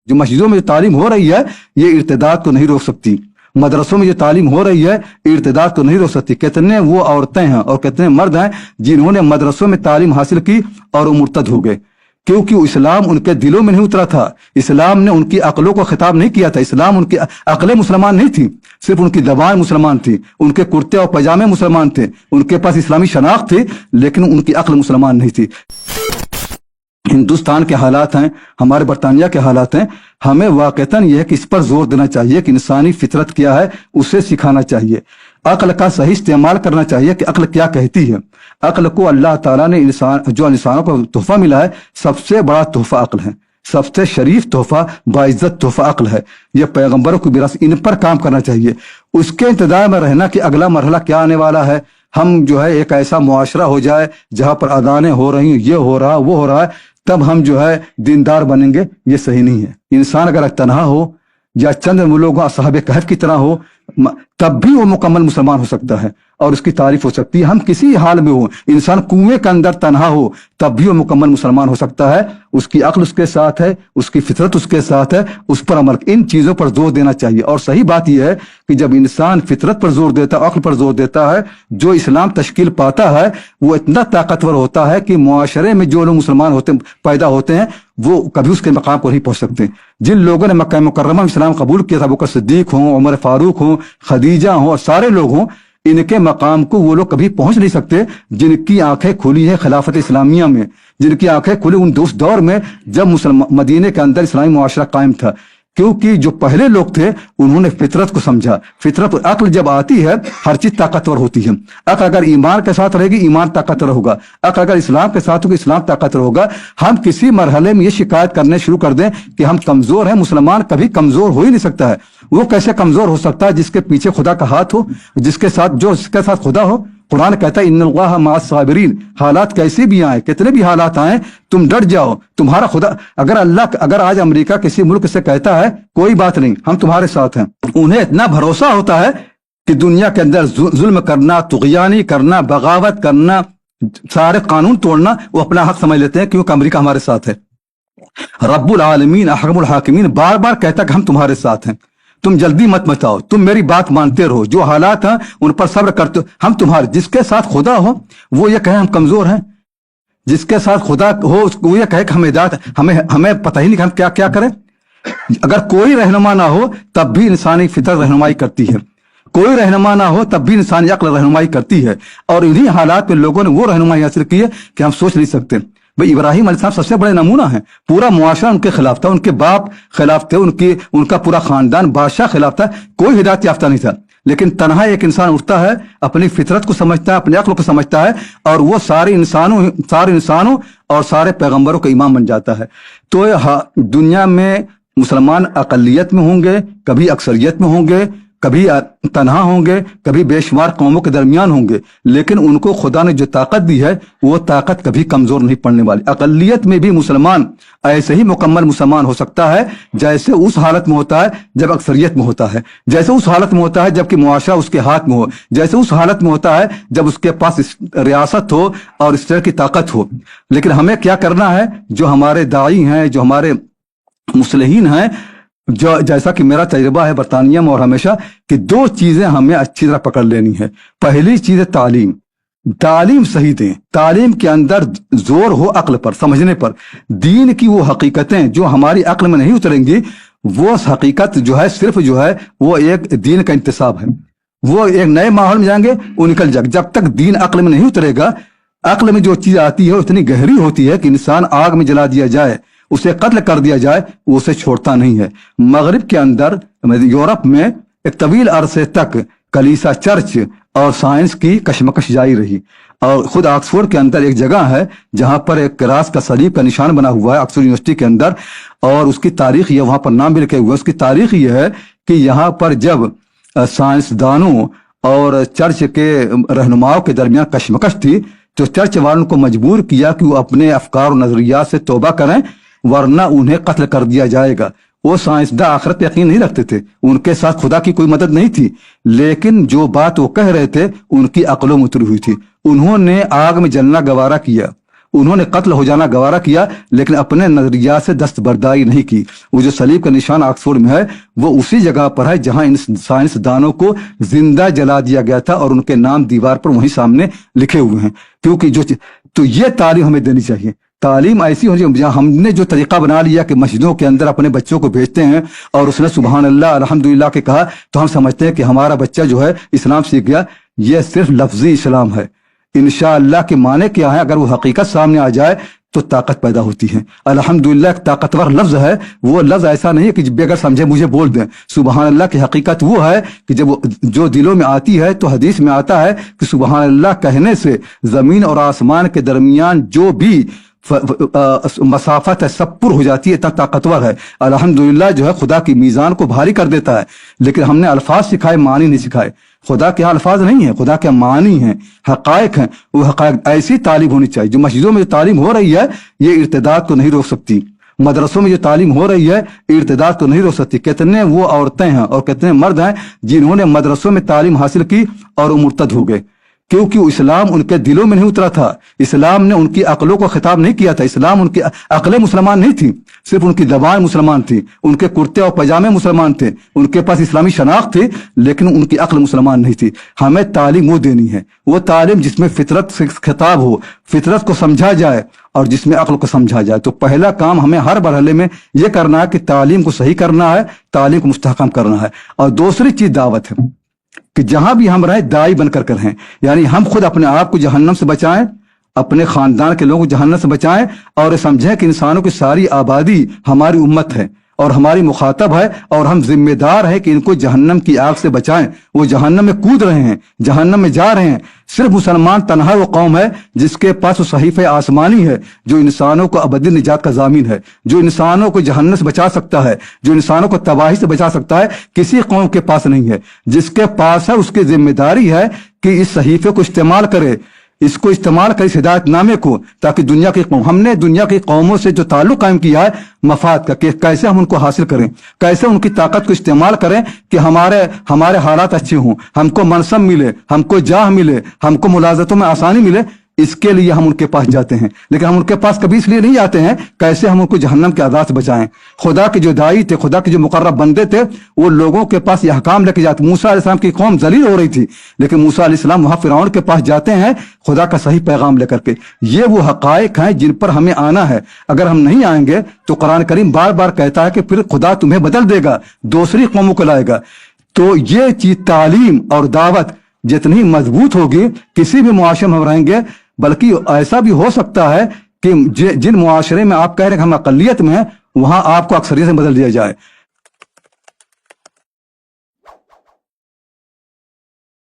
जो मस्जिदों में जो तालीम हो रही है ये इर्तिदाद को नहीं रोक सकती, मदरसों में जो तालीम हो रही है इर्तिदाद को नहीं रोक सकती। कितने वो औरतें हैं और कितने मर्द हैं जिन्होंने मदरसों में तालीम हासिल की और वो मुर्तद हो गए, क्योंकि इस्लाम उनके दिलों में नहीं उतरा था। इस्लाम ने उनकी अक्लों को खिताब नहीं किया था। इस्लाम उनकी अक्लें मुसलमान नहीं थी, सिर्फ उनकी ज़बान मुसलमान थी, उनके कुर्ते और पैजामे मुसलमान थे, उनके पास इस्लामी शनाख्त थी, लेकिन उनकी अक्ल मुसलमान नहीं थी। हिंदुस्तान के हालात हैं, हमारे बरतानिया के हालात हैं, हमें वाक़तन यह है कि इस पर जोर देना चाहिए कि इंसानी फितरत क्या है उसे सिखाना चाहिए, अक्ल का सही इस्तेमाल करना चाहिए कि अक्ल क्या कहती है। अक्ल को अल्लाह ताला ने जो इंसानों को तोहफा मिला है, सबसे बड़ा तोहफा अक्ल है, सबसे शरीफ तोहफा बाइज्जत तोहफा अक्ल है। यह पैगंबरों की विरासत, इन पर काम करना चाहिए, उसके इंतजार में रहना कि अगला मरहला क्या आने वाला है। हम जो है एक ऐसा मुआशरा हो जाए जहां पर अदानें हो रही, ये हो रहा वो हो रहा है, तब हम जो है दीनदार बनेंगे, ये सही नहीं है। इंसान अगर तन्हा हो या चंद लोग असहाबे कहफ की तरह हो तब भी वो मुकम्मल मुसलमान हो सकता है और उसकी तारीफ हो सकती है। हम किसी हाल में हो, इंसान कुएं के अंदर तन्हा हो तब भी वो मुकम्मल मुसलमान हो सकता है। उसकी अक्ल उसके साथ है, उसकी फितरत उसके साथ है, उस पर अमल, इन चीजों पर जोर देना चाहिए। और सही बात यह है कि जब इंसान फितरत पर जोर देता है, अक्ल पर जोर देता है, जो इस्लाम तश्कील पाता है वो इतना ताकतवर होता है कि मुआशरे में जो लोग मुसलमान होते पैदा होते हैं वो कभी उसके मकाम को नहीं पहुंच सकते। जिन लोगों ने मक्का मुकर्रमा में इस्लाम कबूल किया था, अबू बकर सिद्दीक हों, उमर फारूक हों, खदीजा हों और सारे लोग हों, इनके मकाम को वो लोग कभी पहुंच नहीं सकते जिनकी आंखें खुली है खिलाफत इस्लामिया में, जिनकी आंखें खुली उस दौर में जब मुसलमान मदीने के अंदर इस्लामी मुआशरा कायम था। क्योंकि जो पहले लोग थे उन्होंने फितरत को समझा। फितरत, अक्ल जब आती है हर चीज ताकतवर होती है। अक्ल अगर ईमान के साथ रहेगी ईमान ताकतवर होगा, अक्ल अगर इस्लाम के साथ होगी इस्लाम ताकतवर होगा। हम किसी मरहले में ये शिकायत करने शुरू कर दें कि हम कमजोर हैं, मुसलमान कभी कमजोर हो ही नहीं सकता है। वो कैसे कमजोर हो सकता है जिसके पीछे खुदा का हाथ हो, जिसके साथ खुदा हो। कुरान कहता है इन्नल्लाह मअस साबिरीन, हालात कैसे भी आए, कितने भी हालात आए, तुम डट जाओ, तुम्हारा खुदा। अगर आज अमेरिका किसी मुल्क से कहता है कोई बात नहीं हम तुम्हारे साथ हैं, उन्हें इतना भरोसा होता है कि दुनिया के अंदर जुल्म करना, तुग़यानी करना, बगावत करना, सारे कानून तोड़ना वो अपना हक समझ लेते हैं, क्योंकि अमेरिका हमारे साथ है। रब्बुल आलमीन अहकमुल हाकिमीन बार बार कहता कि हम तुम्हारे साथ हैं, तुम जल्दी मत मचाओ, तुम मेरी बात मानते रहो, जो हालात हैं उन पर सब्र करते हो, हम तुम्हारे। जिसके साथ खुदा हो वो ये कहे हम कमजोर हैं, जिसके साथ खुदा हो वो ये कहे कि हमें हिदायत, हमें पता ही नहीं कि हम क्या क्या करें। अगर कोई रहनुमा ना हो तब भी इंसानी फितर रहनुमाई करती है, कोई रहनुमा ना हो तब भी इंसानी अक्ल रहनुमाई करती है। और इन्हीं हालात में लोगों ने वो रहनुमाई हासिल की है कि हम सोच नहीं सकते। भाई इब्राहिम अलैहिस्सलाम सबसे बड़े नमूना है, पूरा मुआशरा उनके खिलाफ था, उनके बाप खिलाफ थे, उनका पूरा खानदान बादशाह खिलाफ था, कोई हिदायत याफ्ता नहीं था। लेकिन तन्हा एक इंसान उठता है, अपनी फितरत को समझता है, अपने अक्ल को समझता है और वो सारे इंसानों और सारे पैगंबरों का इमाम बन जाता है। तो दुनिया में मुसलमान अकलियत में होंगे, कभी अक्सरियत में होंगे, कभी तन्हा होंगे, कभी बेशुमार कौमों के दरमियान होंगे, लेकिन उनको खुदा ने जो ताकत दी है वो ताकत कभी कमजोर नहीं पड़ने वाली। अकलियत में भी मुसलमान ऐसे ही मुकम्मल मुसलमान हो सकता है जैसे उस हालत में होता है जब अक्सरियत में होता है, जैसे उस हालत में होता है जबकि मुआशरा उसके हाथ में हो, जैसे उस हालत में होता है जब उसके पास रियासत हो और इस तरह की ताकत हो। लेकिन हमें क्या करना है, जो हमारे दाई हैं, जो हमारे मुस्लिहीन हैं, जो जैसा कि मेरा तजुर्बा है बरतानिया में और हमेशा, कि दो चीजें हमें अच्छी तरह पकड़ लेनी है। पहली चीज है तालीम सही दें, तालीम के अंदर जोर हो अक्ल पर, समझने पर। दीन की वो हकीकतें जो हमारी अक्ल में नहीं उतरेंगी, वो हकीकत जो है सिर्फ जो है वो एक दीन का इंतसाब है। वो एक नए माहौल में जाएंगे वो निकल जाएगा। जब तक दीन अक्ल में नहीं उतरेगा, अक्ल में जो चीज आती है वो इतनी गहरी होती है कि इंसान आग में जला दिया जाए, उसे कत्ल कर दिया जाए, वो उसे छोड़ता नहीं है। मगरिब के अंदर, यूरोप में एक तवील अरसे तक कलीसा चर्च और साइंस की कशमकश जारी रही। और खुद ऑक्सफोर्ड के अंदर एक जगह है जहां पर एक क्रास का सलीब का निशान बना हुआ है ऑक्सफोर्ड यूनिवर्सिटी के अंदर, और उसकी तारीख ये, वहां पर नाम भी लिखे हुए, उसकी तारीख ये है कि यहाँ पर जब साइंसदानों और चर्च के रहनुमाओं के दरमियान कशमकश थी तो चर्च वालों को मजबूर किया कि वो अपने अफकार और नजरियात से तौबा करें वरना उन्हें कत्ल कर दिया जाएगा। वो साइंसदान आखिरत पे यकीन नहीं रखते थे, उनके साथ खुदा की कोई मदद नहीं थी, लेकिन जो बात वो कह रहे थे उनकी अक्लों में उतरी हुई थी। उन्होंने आग में जलना गवारा किया, उन्होंने कत्ल हो जाना गवारा किया, लेकिन अपने नजरिया से दस्तबरदारी नहीं की। वो जो सलीब का निशान ऑक्सफोर्ड में है वो उसी जगह पर है जहां इन साइंसदानों को जिंदा जला दिया गया था और उनके नाम दीवार पर वहीं सामने लिखे हुए हैं। क्योंकि तो ये तालीम हमें देनी चाहिए। तालीम ऐसी होनी चाहिए। हमने जो तरीका बना लिया कि मस्जिदों के अंदर अपने बच्चों को भेजते हैं और उसने सुबहान अल्लाह अल्हम्दुलिल्लाह के कहा तो हम समझते हैं कि हमारा बच्चा जो है इस्लाम सीख गया। यह सिर्फ लफ्जी इस्लाम है। इंशाअल्लाह के माने क्या है, अगर वो हकीकत सामने आ जाए तो ताकत पैदा होती है। अल्हम्दुलिल्लाह ताकतवर लफ्ज है। वो लफ्ज ऐसा नहीं है कि बगैर समझे मुझे बोल दें। सुबहान अल्लाह की हकीकत वो है कि जब जो दिलों में आती है तो हदीस में आता है कि सुबहान अल्लाह कहने से जमीन और आसमान के दरमियान जो भी मसाफत है सब पुर हो जाती है। इतना ताकतवर है। अल्हम्दुलिल्लाह जो है खुदा की मीज़ान को भारी कर देता है। लेकिन हमने अल्फाज सिखाए, मानी नहीं सिखाए। खुदा के अल्फाज नहीं है, खुदा के मानी हैं, हकायक हैं। वो हकायक ऐसी तालीम होनी चाहिए। जो मस्जिदों में जो तालीम हो रही है ये इर्तिदाद को नहीं रोक सकती। मदरसों में जो तालीम हो रही है इर्तिदाद को नहीं रोक सकती। कितने वो औरतें हैं और कितने मर्द हैं जिन्होंने मदरसों में तालीम हासिल की और वो मुर्तद हो गए, क्योंकि इस्लाम उनके दिलों में नहीं उतरा था। इस्लाम ने उनकी अक्लों को खिताब नहीं किया था। इस्लाम उनकी अक्लें मुसलमान नहीं थी, सिर्फ उनकी ज़बान मुसलमान थी, उनके कुर्ते और पजामे मुसलमान थे, उनके पास इस्लामी शनाख्त थी, लेकिन उनकी अक्ल मुसलमान नहीं थी। हमें तालीम वो देनी है, वो तालीम जिसमें फितरत से खिताब हो, फितरत को समझा जाए और जिसमें अक्ल को समझा जाए। तो पहला काम हमें हर मरहले में ये करना है कि तालीम को सही करना है, तालीम को मुस्तहकम करना है। और दूसरी चीज दावत है कि जहां भी हम रहे दाई बनकर कर हैं। यानी हम खुद अपने आप को जहन्नम से बचाएं, अपने खानदान के लोगों को जहन्नम से बचाएं और समझें कि इंसानों की सारी आबादी हमारी उम्मत है और हमारी मुखातब है और हम जिम्मेदार हैं कि इनको जहन्नम की आग से बचाएं। वो जहन्नम में कूद रहे हैं, जहन्नम में जा रहे हैं। सिर्फ मुसलमान तन्हा वो कौम है जिसके पास वो सहीफे आसमानी है जो इंसानों को अबदी निजात का जामीन है, जो इंसानों को जहन्नम से बचा सकता है, जो इंसानों को तबाही से बचा सकता है। किसी कौम के पास नहीं है। जिसके पास है उसकी जिम्मेदारी है कि इस सहीफे को इस्तेमाल करे, इसको इस्तेमाल कर इस हिदायतनामे को, ताकि दुनिया की हमने दुनिया की कौमों से जो ताल्लुक कायम किया है मफाद का, कि कैसे हम उनको हासिल करें, कैसे उनकी ताकत को इस्तेमाल करें कि हमारे हालात अच्छे हों, हमको मनसब मिले, हमको जाह मिले, हमको मुलाजतों में आसानी मिले। इसके लिए हम उनके पास जाते हैं। लेकिन हम उनके पास कभी इसलिए नहीं जाते हैं कैसे हम उनको जहन्नम के अज़ाब से बचाएं। खुदा के जो दाई थे, खुदा के जो मुकर्रब बंदे थे, वो लोगों के पास ये अहकाम लेके जाते। मूसा अलैहिस्सलाम की कौम जलील हो रही थी, लेकिन मूसा अलैहिस्सलाम वहां फिरौन के पास जाते हैं खुदा का सही पैगाम लेकर के। ये वो हकायक हैं जिन पर हमें आना है। अगर हम नहीं आएंगे तो कुरान करीम बार बार कहता है कि फिर खुदा तुम्हें बदल देगा, दूसरी कौमों को लाएगा। तो ये चीज तालीम और दावत जितनी मजबूत होगी किसी भी मुआशरे में हम रहेंगे। बल्कि ऐसा भी हो सकता है कि जिन मुआशरे में आप कह रहे हैं कि हम अकलियत में हैं वहां आपको अक्सरियत में बदल दिया जाए।